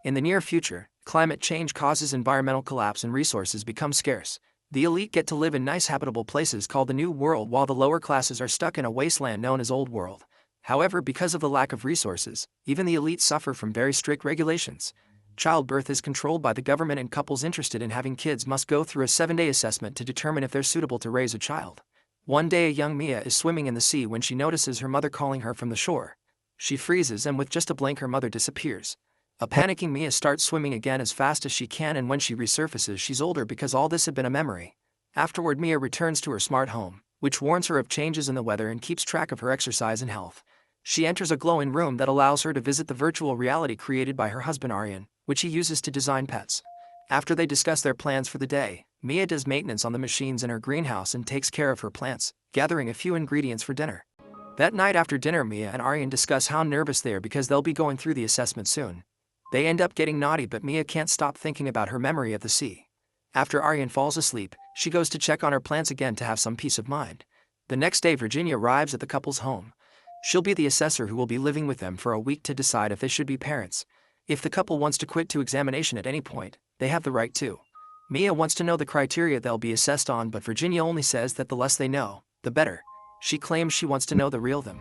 In the near future, climate change causes environmental collapse and resources become scarce. The elite get to live in nice habitable places called the New World while the lower classes are stuck in a wasteland known as Old World. However, because of the lack of resources, even the elite suffer from very strict regulations. Childbirth is controlled by the government and couples interested in having kids must go through a 7-day assessment to determine if they're suitable to raise a child. One day a young Mia is swimming in the sea when she notices her mother calling her from the shore. She freezes and with just a blink her mother disappears. A panicking Mia starts swimming again as fast as she can, and when she resurfaces she's older because all this had been a memory. Afterward Mia returns to her smart home, which warns her of changes in the weather and keeps track of her exercise and health. She enters a glowing room that allows her to visit the virtual reality created by her husband Aryan, which he uses to design pets. After they discuss their plans for the day, Mia does maintenance on the machines in her greenhouse and takes care of her plants, gathering a few ingredients for dinner. That night after dinner Mia and Aryan discuss how nervous they are because they'll be going through the assessment soon. They end up getting naughty, but Mia can't stop thinking about her memory of the sea. After Aryan falls asleep, she goes to check on her plants again to have some peace of mind. The next day Virginia arrives at the couple's home. She'll be the assessor who will be living with them for a week to decide if they should be parents. If the couple wants to quit to examination at any point, they have the right to. Mia wants to know the criteria they'll be assessed on, but Virginia only says that the less they know, the better. She claims she wants to know the real them.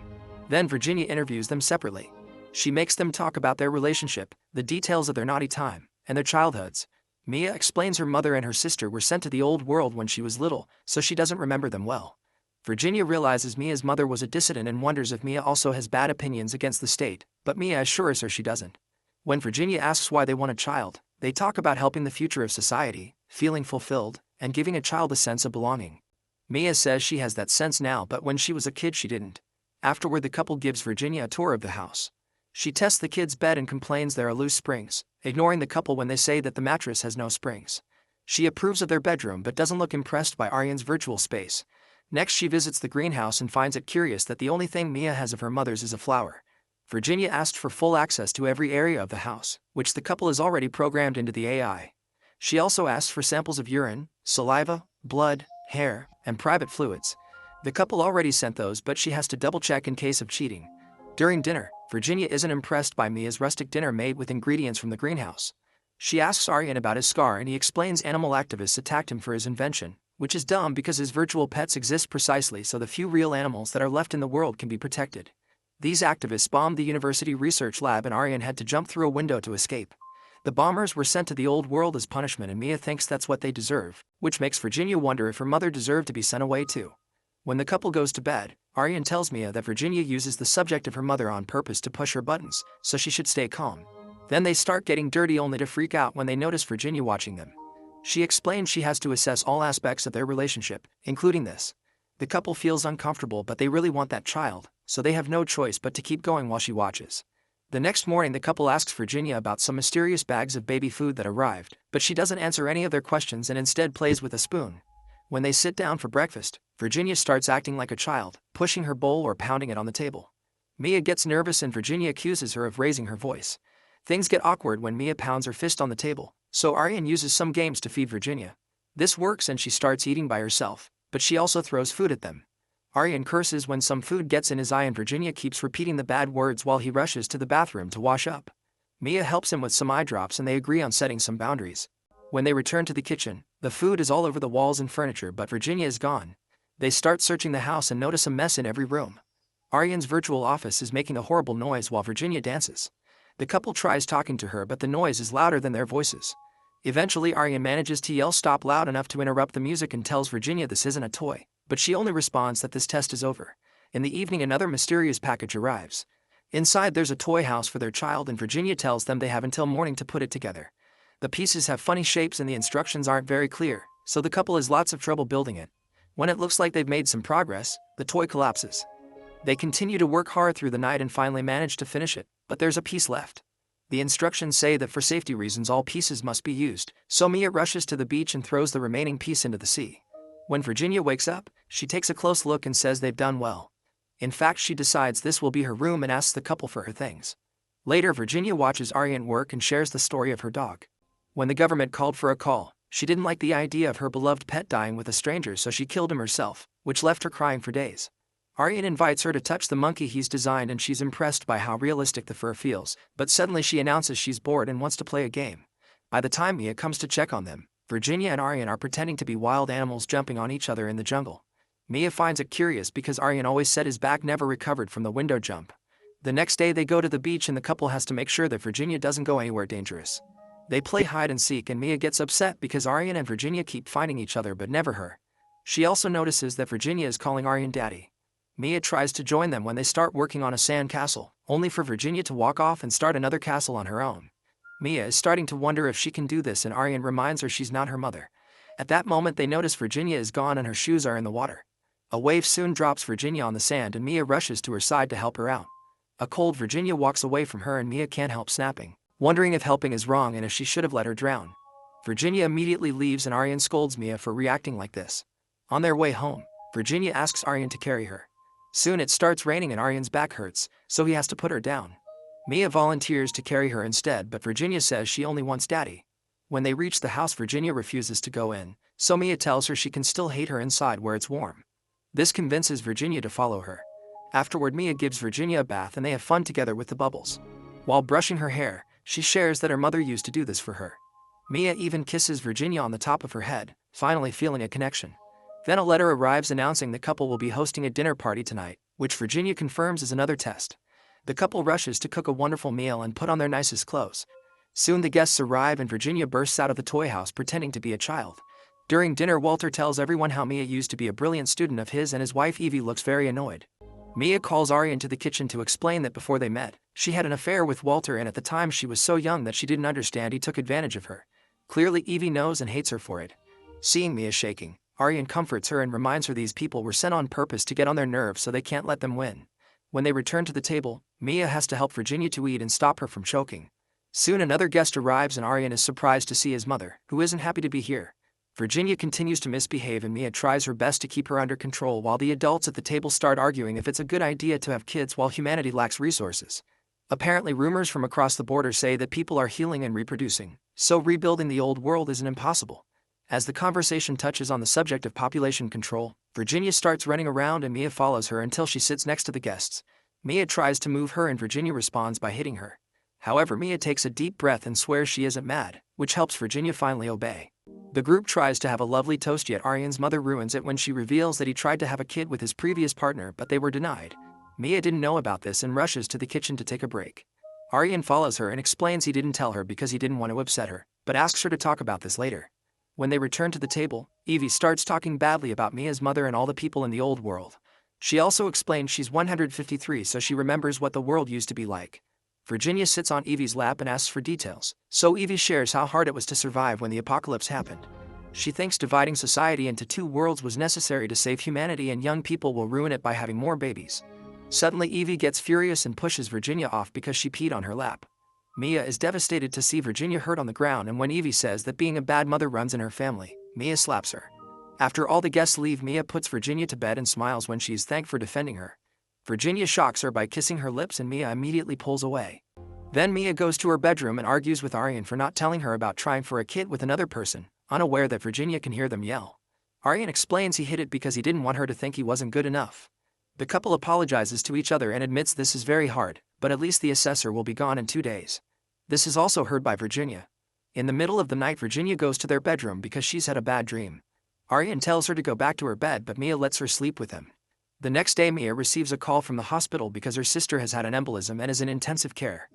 Then Virginia interviews them separately. She makes them talk about their relationship, the details of their naughty time, and their childhoods. Mia explains her mother and her sister were sent to the Old World when she was little, so she doesn't remember them well. Virginia realizes Mia's mother was a dissident and wonders if Mia also has bad opinions against the state, but Mia assures her she doesn't. When Virginia asks why they want a child, they talk about helping the future of society, feeling fulfilled, and giving a child a sense of belonging. Mia says she has that sense now, but when she was a kid she didn't. Afterward the couple gives Virginia a tour of the house. She tests the kid's bed and complains there are loose springs, ignoring the couple when they say that the mattress has no springs. She approves of their bedroom but doesn't look impressed by Aryan's virtual space. Next she visits the greenhouse and finds it curious that the only thing Mia has of her mother's is a flower. Virginia asked for full access to every area of the house, which the couple has already programmed into the AI. She also asked for samples of urine, saliva, blood, hair, and private fluids. The couple already sent those, but she has to double-check in case of cheating. During dinner, Virginia isn't impressed by Mia's rustic dinner made with ingredients from the greenhouse. She asks Aryan about his scar and he explains animal activists attacked him for his invention, which is dumb because his virtual pets exist precisely so the few real animals that are left in the world can be protected. These activists bombed the university research lab and Aryan had to jump through a window to escape. The bombers were sent to the Old World as punishment and Mia thinks that's what they deserve, which makes Virginia wonder if her mother deserved to be sent away too. When the couple goes to bed, Aryan tells Mia that Virginia uses the subject of her mother on purpose to push her buttons, so she should stay calm. Then they start getting dirty only to freak out when they notice Virginia watching them. She explains she has to assess all aspects of their relationship, including this. The couple feels uncomfortable but they really want that child, so they have no choice but to keep going while she watches. The next morning the couple asks Virginia about some mysterious bags of baby food that arrived, but she doesn't answer any of their questions and instead plays with a spoon. When they sit down for breakfast, Virginia starts acting like a child, pushing her bowl or pounding it on the table. Mia gets nervous and Virginia accuses her of raising her voice. Things get awkward when Mia pounds her fist on the table, so Aryan uses some games to feed Virginia. This works and she starts eating by herself, but she also throws food at them. Aryan curses when some food gets in his eye and Virginia keeps repeating the bad words while he rushes to the bathroom to wash up. Mia helps him with some eye drops and they agree on setting some boundaries. When they return to the kitchen, the food is all over the walls and furniture but Virginia is gone. They start searching the house and notice a mess in every room. Aryan's virtual office is making a horrible noise while Virginia dances. The couple tries talking to her but the noise is louder than their voices. Eventually Aryan manages to yell stop loud enough to interrupt the music and tells Virginia this isn't a toy, but she only responds that this test is over. In the evening another mysterious package arrives. Inside there's a toy house for their child and Virginia tells them they have until morning to put it together. The pieces have funny shapes and the instructions aren't very clear, so the couple has lots of trouble building it. When it looks like they've made some progress, the toy collapses. They continue to work hard through the night and finally manage to finish it, but there's a piece left. The instructions say that for safety reasons all pieces must be used, so Mia rushes to the beach and throws the remaining piece into the sea. When Virginia wakes up, she takes a close look and says they've done well. In fact, she decides this will be her room and asks the couple for her things. Later, Virginia watches Aryan work and shares the story of her dog. When the government called for a call, she didn't like the idea of her beloved pet dying with a stranger, so she killed him herself, which left her crying for days. Aryan invites her to touch the monkey he's designed and she's impressed by how realistic the fur feels, but suddenly she announces she's bored and wants to play a game. By the time Mia comes to check on them, Virginia and Aryan are pretending to be wild animals jumping on each other in the jungle. Mia finds it curious because Aryan always said his back never recovered from the window jump. The next day they go to the beach and the couple has to make sure that Virginia doesn't go anywhere dangerous. They play hide and seek and Mia gets upset because Aryan and Virginia keep finding each other but never her. She also notices that Virginia is calling Aryan daddy. Mia tries to join them when they start working on a sand castle, only for Virginia to walk off and start another castle on her own. Mia is starting to wonder if she can do this and Aryan reminds her she's not her mother. At that moment they notice Virginia is gone and her shoes are in the water. A wave soon drops Virginia on the sand and Mia rushes to her side to help her out. A cold Virginia walks away from her and Mia can't help snapping, wondering if helping is wrong and if she should have let her drown. Virginia immediately leaves and Aryan scolds Mia for reacting like this. On their way home, Virginia asks Aryan to carry her. Soon it starts raining and Aryan's back hurts, so he has to put her down. Mia volunteers to carry her instead but Virginia says she only wants daddy. When they reach the house Virginia refuses to go in, so Mia tells her she can still hate her inside where it's warm. This convinces Virginia to follow her. Afterward Mia gives Virginia a bath and they have fun together with the bubbles. While brushing her hair, she shares that her mother used to do this for her. Mia even kisses Virginia on the top of her head, finally feeling a connection. Then a letter arrives announcing the couple will be hosting a dinner party tonight, which Virginia confirms is another test. The couple rushes to cook a wonderful meal and put on their nicest clothes. Soon the guests arrive and Virginia bursts out of the toy house pretending to be a child. During dinner Walter tells everyone how Mia used to be a brilliant student of his and his wife Evie looks very annoyed. Mia calls Aryan to the kitchen to explain that before they met, she had an affair with Walter and at the time she was so young that she didn't understand he took advantage of her. Clearly Evie knows and hates her for it. Seeing Mia shaking, Aryan comforts her and reminds her these people were sent on purpose to get on their nerves so they can't let them win. When they return to the table, Mia has to help Virginia to eat and stop her from choking. Soon another guest arrives and Aryan is surprised to see his mother, who isn't happy to be here. Virginia continues to misbehave and Mia tries her best to keep her under control while the adults at the table start arguing if it's a good idea to have kids while humanity lacks resources. Apparently rumors from across the border say that people are healing and reproducing, so rebuilding the old world isn't impossible. As the conversation touches on the subject of population control, Virginia starts running around and Mia follows her until she sits next to the guests. Mia tries to move her and Virginia responds by hitting her. However, Mia takes a deep breath and swears she isn't mad, which helps Virginia finally obey. The group tries to have a lovely toast yet Aryan's mother ruins it when she reveals that he tried to have a kid with his previous partner but they were denied. Mia didn't know about this and rushes to the kitchen to take a break. Aryan follows her and explains he didn't tell her because he didn't want to upset her, but asks her to talk about this later. When they return to the table, Evie starts talking badly about Mia's mother and all the people in the old world. She also explains she's 153 so she remembers what the world used to be like. Virginia sits on Evie's lap and asks for details, so Evie shares how hard it was to survive when the apocalypse happened. She thinks dividing society into two worlds was necessary to save humanity and young people will ruin it by having more babies. Suddenly Evie gets furious and pushes Virginia off because she peed on her lap. Mia is devastated to see Virginia hurt on the ground and when Evie says that being a bad mother runs in her family, Mia slaps her. After all the guests leave Mia puts Virginia to bed and smiles when she is thanked for defending her. Virginia shocks her by kissing her lips and Mia immediately pulls away. Then Mia goes to her bedroom and argues with Aryan for not telling her about trying for a kid with another person, unaware that Virginia can hear them yell. Aryan explains he hid it because he didn't want her to think he wasn't good enough. The couple apologizes to each other and admits this is very hard, but at least the assessor will be gone in 2 days. This is also heard by Virginia. In the middle of the night Virginia goes to their bedroom because she's had a bad dream. Aryan tells her to go back to her bed but Mia lets her sleep with him. The next day Mia receives a call from the hospital because her sister has had an embolism and is in intensive care.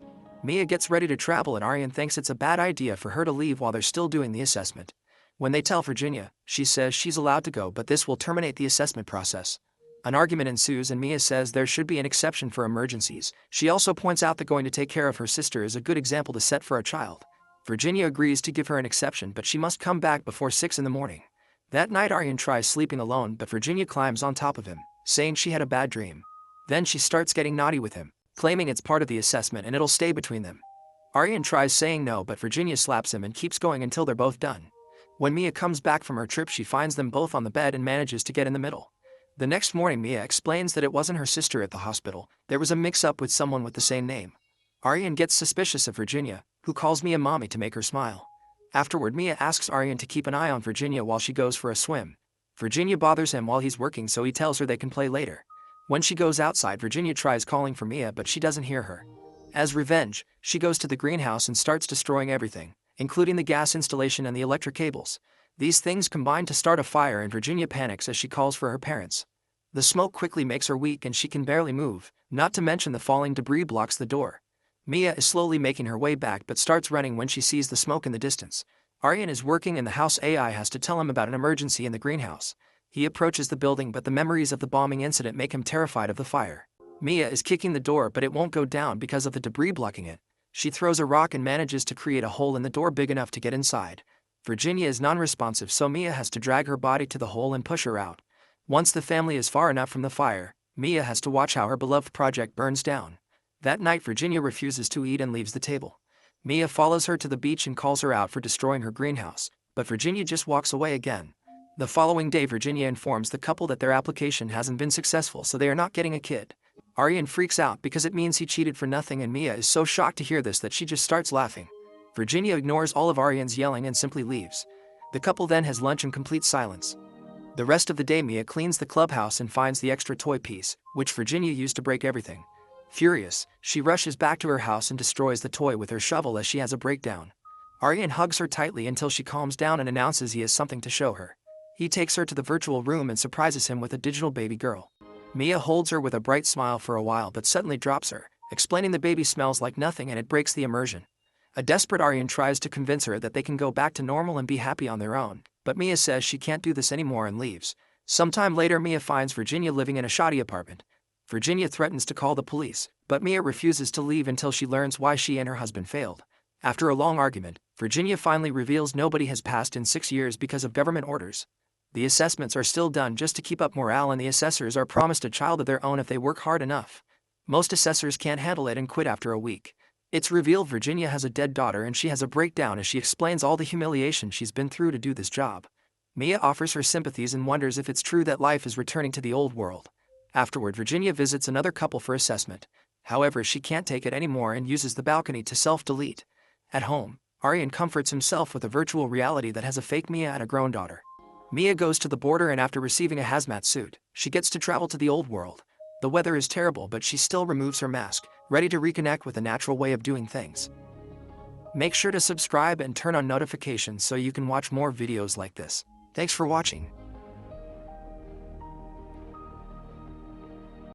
Mia gets ready to travel and Aryan thinks it's a bad idea for her to leave while they're still doing the assessment. When they tell Virginia, she says she's allowed to go but this will terminate the assessment process. An argument ensues and Mia says there should be an exception for emergencies. She also points out that going to take care of her sister is a good example to set for a child. Virginia agrees to give her an exception but she must come back before 6 in the morning. That night Aryan tries sleeping alone but Virginia climbs on top of him, saying she had a bad dream. Then she starts getting naughty with him, claiming it's part of the assessment and it'll stay between them. Aryan tries saying no but Virginia slaps him and keeps going until they're both done. When Mia comes back from her trip she finds them both on the bed and manages to get in the middle. The next morning Mia explains that it wasn't her sister at the hospital, there was a mix-up with someone with the same name. Aryan gets suspicious of Virginia, who calls Mia mommy to make her smile. Afterward Mia asks Aryan to keep an eye on Virginia while she goes for a swim. Virginia bothers him while he's working so he tells her they can play later. When she goes outside, Virginia tries calling for Mia, but she doesn't hear her. As revenge, she goes to the greenhouse and starts destroying everything, including the gas installation and the electric cables. These things combine to start a fire, and Virginia panics as she calls for her parents. The smoke quickly makes her weak and she can barely move, not to mention the falling debris blocks the door. Mia is slowly making her way back but starts running when she sees the smoke in the distance. Aryan is working in the house. AI has to tell him about an emergency in the greenhouse. He approaches the building, but the memories of the bombing incident make him terrified of the fire. Mia is kicking the door, but it won't go down because of the debris blocking it. She throws a rock and manages to create a hole in the door big enough to get inside. Virginia is non-responsive, so Mia has to drag her body to the hole and push her out. Once the family is far enough from the fire, Mia has to watch how her beloved project burns down. That night, Virginia refuses to eat and leaves the table. Mia follows her to the beach and calls her out for destroying her greenhouse, but Virginia just walks away again. The following day, Virginia informs the couple that their application hasn't been successful, so they are not getting a kid. Aryan freaks out because it means he cheated for nothing, and Mia is so shocked to hear this that she just starts laughing. Virginia ignores all of Aryan's yelling and simply leaves. The couple then has lunch in complete silence. The rest of the day, Mia cleans the clubhouse and finds the extra toy piece, which Virginia used to break everything. Furious, she rushes back to her house and destroys the toy with her shovel as she has a breakdown. Aryan hugs her tightly until she calms down and announces he has something to show her. He takes her to the virtual room and surprises him with a digital baby girl. Mia holds her with a bright smile for a while but suddenly drops her, explaining the baby smells like nothing and it breaks the immersion. A desperate Aryan tries to convince her that they can go back to normal and be happy on their own, but Mia says she can't do this anymore and leaves. Sometime later, Mia finds Virginia living in a shoddy apartment. Virginia threatens to call the police, but Mia refuses to leave until she learns why she and her husband failed. After a long argument, Virginia finally reveals nobody has passed in 6 years because of government orders. The assessments are still done just to keep up morale, and the assessors are promised a child of their own if they work hard enough. Most assessors can't handle it and quit after a week. It's revealed Virginia has a dead daughter and she has a breakdown as she explains all the humiliation she's been through to do this job. Mia offers her sympathies and wonders if it's true that life is returning to the old world. Afterward, Virginia visits another couple for assessment. However, she can't take it anymore and uses the balcony to self-delete. At home, Aryan comforts himself with a virtual reality that has a fake Mia and a grown daughter. Mia goes to the border, and after receiving a hazmat suit, she gets to travel to the old world. The weather is terrible, but she still removes her mask, ready to reconnect with a natural way of doing things. Make sure to subscribe and turn on notifications so you can watch more videos like this. Thanks for watching.